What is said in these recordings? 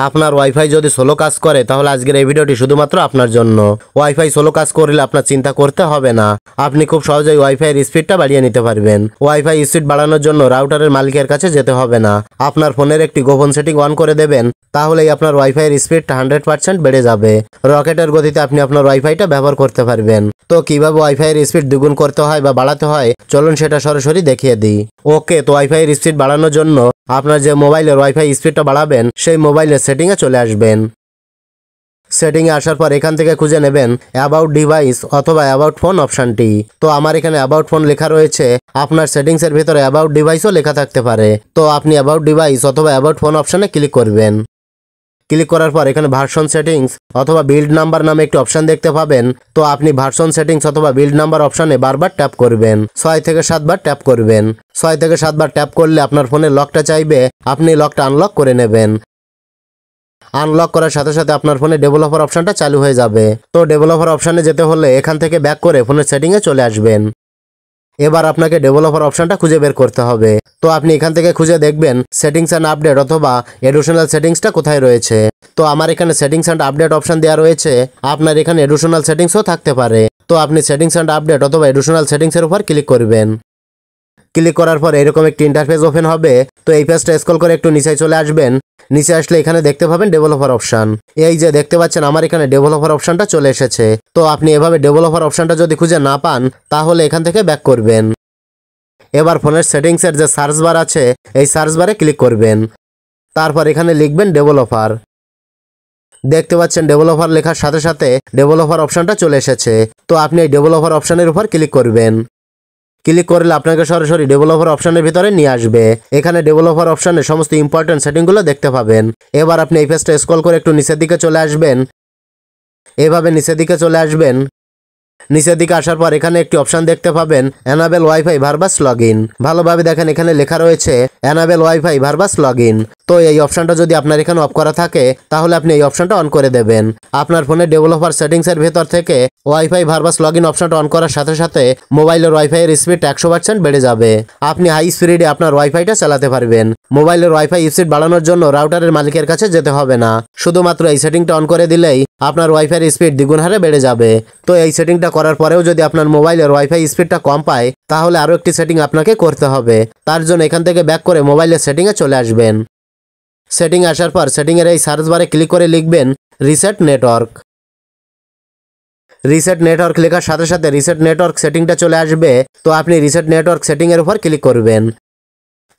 আপনার ওয়াইফাই যদি স্লো কাজ করে তাহলে আজকের এই ভিডিওটি শুধুমাত্র আপনার জন্য। ওয়াইফাই স্লো কাজ করলে আপনার চিন্তা করতে হবে না, আপনি খুব সহজেই ওয়াইফাইয়ের স্পিডটা বাড়িয়ে নিতে পারবেন। ওয়াইফাই স্পিড বাড়ানোর জন্য রাউটারের মালিকের কাছে যেতে হবে না, আপনার ফোনের একটি গোপন সেটিং অন করে দেবেন, তাহলেই আপনার ওয়াইফাইয়ের স্পিডটা 100% বেড়ে যাবে। রকেটের গতিতে আপনি আপনার ওয়াইফাইটা ব্যবহার করতে পারবেন। তো কিভাবে ওয়াইফাইয়ের স্পিড দ্বিগুণ করতে হয় বা বাড়াতে হয় চলুন সেটা সরাসরি দেখিয়ে দিই। ওকে, তো ওয়াইফাইয়ের স্পিড বাড়ানোর জন্য আপনার যে মোবাইলের ওয়াইফাই স্পিডটা বাড়াবেন সেই মোবাইলের সেটিংয়ে চলে আসবেন। সেটিংয়ে আসার পর এখান থেকে খুঁজে নেবেন অ্যাবাউট ডিভাইস অথবা অ্যাবাউট ফোন অপশানটি। তো আমার এখানে অ্যাবাউট ফোন লেখা রয়েছে, আপনার সেটিংসের ভিতরে অ্যাবাউট ডিভাইসও লেখা থাকতে পারে। তো আপনি অ্যাবাউট ডিভাইস অথবা অ্যাবাউট ফোন অপশানে ক্লিক করবেন। ক্লিক করার পর এখানে ভার্সন সেটিংস অথবা বিল্ড নাম্বার নামে একটি অপশান দেখতে পাবেন। তো আপনি ভার্সন সেটিংস অথবা বিল্ড নাম্বার অপশানে বারবার ট্যাপ করবেন, 6 থেকে 7 বার ট্যাপ করবেন। 6 থেকে 7 বার ট্যাপ করলে আপনার ফোনের লকটা চাইবে, আপনি লকটা আনলক করে নেবেন। আনলক করার সাথে সাথে আপনার ফোনে ডেভেলপার অপশানটা চালু হয়ে যাবে। তো ডেভেলপার অপশানে যেতে হলে এখান থেকে ব্যাক করে ফোনের সেটিংয়ে চলে আসবেন। এবার আপনাকে ডেভেলপার অপশানটা খুঁজে বের করতে হবে। তো আপনি এখান থেকে খুঁজে দেখবেন সেটিংস অ্যান্ড আপডেট অথবা এডিশনাল সেটিংসটা কোথায় রয়েছে। তো আমার এখানে সেটিংস অ্যান্ড আপডেট অপশান দেওয়া রয়েছে, আপনার এখানে এডিশনাল সেটিংসও থাকতে পারে। তো আপনি সেটিংস অ্যান্ড আপডেট অথবা এডিশনাল সেটিংসের উপর ক্লিক করবেন। ক্লিক করার পর এরকম একটি ইন্টারফেস ওপেন হবে। তো এই পেজটা স্ক্রল করে একটু নিচে চলে আসবেন। নিচে আসলে এখানে দেখতে পাবেন ডেভেলপার অপশান। এই যে দেখতে পাচ্ছেন আমার এখানে ডেভেলপার অপশানটা চলে এসেছে। তো আপনি এভাবে ডেভেলপার অপশানটা যদি খুঁজে না পান তাহলে এখান থেকে ব্যাক করবেন। এবার ফোনের সেটিংসের যে সার্চ বার আছে এই সার্চ বারে ক্লিক করবেন। তারপর এখানে লিখবেন ডেভেলপার। দেখতে পাচ্ছেন ডেভেলপার লেখার সাথে সাথে ডেভেলপার অপশানটা চলে এসেছে। তো আপনি এই ডেভেলপার অপশানের উপর ক্লিক করবেন। ক্লিক করলে আপনাকে সরাসরি ডেভেলপার অপশানের ভিতরে নিয়ে আসবে। এখানে ডেভেলপার অপশানে সমস্ত ইম্পর্টেন্ট সেটিংগুলো দেখতে পাবেন। এবার আপনি এই পেজটা স্ক্রল করে একটু নিচের দিকে চলে আসবেন। এভাবে নিচের দিকে চলে আসবেন। নিচের দিকে আসার পর এখানে একটি অপশান দেখতে পাবেন এনাবেল ওয়াইফাই ভার্বাস লগইন। ভালোভাবে দেখেন এখানে লেখা রয়েছে এনাবেল ওয়াইফাই ভার্বাস লগইন। তো এই অপশানটা যদি আপনার এখানে অফ করা থাকে তাহলে আপনি এই অপশানটা অন করে দেবেন। আপনার ফোনের ডেভেলপার সেটিংসের ভেতর থেকে ওয়াইফাই ভার্বাস লগইন অপশানটা অন করার সাথে সাথে মোবাইলের ওয়াইফাইয়ের স্পিড 100% বেড়ে যাবে। আপনি হাই স্পিডে আপনার ওয়াইফাইটা চালাতে পারবেন। মোবাইলের ওয়াইফাই স্পিড বাড়ানোর জন্য রাউটারের মালিকের কাছে যেতে হবে না, শুধুমাত্র এই সেটিংটা অন করে দিলেই আপনার ওয়াইফাইয়ের স্পিড দ্বিগুণ হারে বেড়ে যাবে। তো এই সেটিংটা করার পরেও যদি আপনার মোবাইলের ওয়াইফাই স্পিডটা কম পায় তাহলে আরও একটি সেটিং আপনাকে করতে হবে। তার জন্য এখান থেকে ব্যাক করে মোবাইলের সেটিংয়ে চলে আসবেন। সেটিং আসার পর সেটিংয়ের এই সার্চ বারে ক্লিক করে লিখবেন রিসেট নেটওয়ার্ক। রিসেট নেটওয়ার্ক লেখার সাথে সাথে রিসেট নেটওয়ার্ক সেটিংটা চলে আসবে। তো আপনি রিসেট নেটওয়ার্ক সেটিংয়ের উপর ক্লিক করবেন।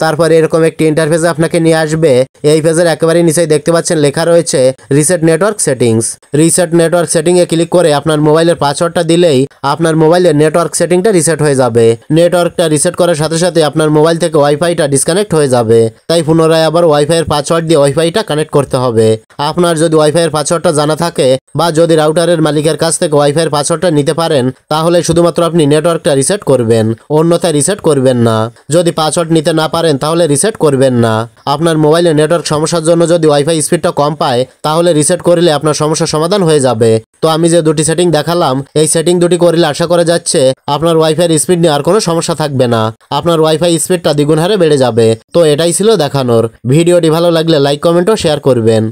তারপর এরকম একটি ইন্টারফেসে আপনাকে নিয়ে আসবে। এই পেজের একেবারে নিচেই দেখতে পাচ্ছেন লেখা রয়েছে reset network settings. Reset network সেটিংয়ে ক্লিক করে আপনার মোবাইলের পাসওয়ার্ডটা দিলেই আপনার মোবাইলের নেটওয়ার্ক সেটিংটা রিসেট হয়ে যাবে। নেটওয়ার্কটা রিসেট করার সাথে সাথে আপনার মোবাইল থেকে ওয়াইফাইটা ডিসকানেক্ট হয়ে যাবে। তাই পুনরায় আবার ওয়াইফাইয়ের পাসওয়ার্ড দিয়ে ওয়াইফাইটা কানেক্ট করতে হবে। আপনার যদি ওয়াইফাইয়ের পাসওয়ার্ডটা জানা থাকে বা যদি রাউটারের মালিকের কাছ থেকে ওয়াইফাইয়ের পাসওয়ার্ডটা নিতে পারেন তাহলে শুধুমাত্র আপনি নেটওয়ার্কটা রিসেট করবেন, অন্যথায় রিসেট করবেন না। যদি পাসওয়ার্ড নিতে না পারেন তাহলে রিসেট করবেন না। আপনার মোবাইলে নেটওয়ার্ক সমস্যার জন্য যদি ওয়াইফাই স্পিডটা কম পায় তাহলে রিসেট করলে আপনার সমস্যার সমাধান হয়ে যাবে। তো আমি যে দুটি সেটিং দেখালাম এই সেটিং দুটি করলে আশা করা যাচ্ছে আপনার ওয়াইফাইয়ের স্পিড নিয়ে আর কোনো সমস্যা থাকবে না, আপনার ওয়াইফাই স্পিডটা দ্বিগুণ হারে বেড়ে যাবে। তো এটাই ছিল দেখানোর। ভিডিওটি ভালো লাগলে লাইক কমেন্ট ও শেয়ার করবেন।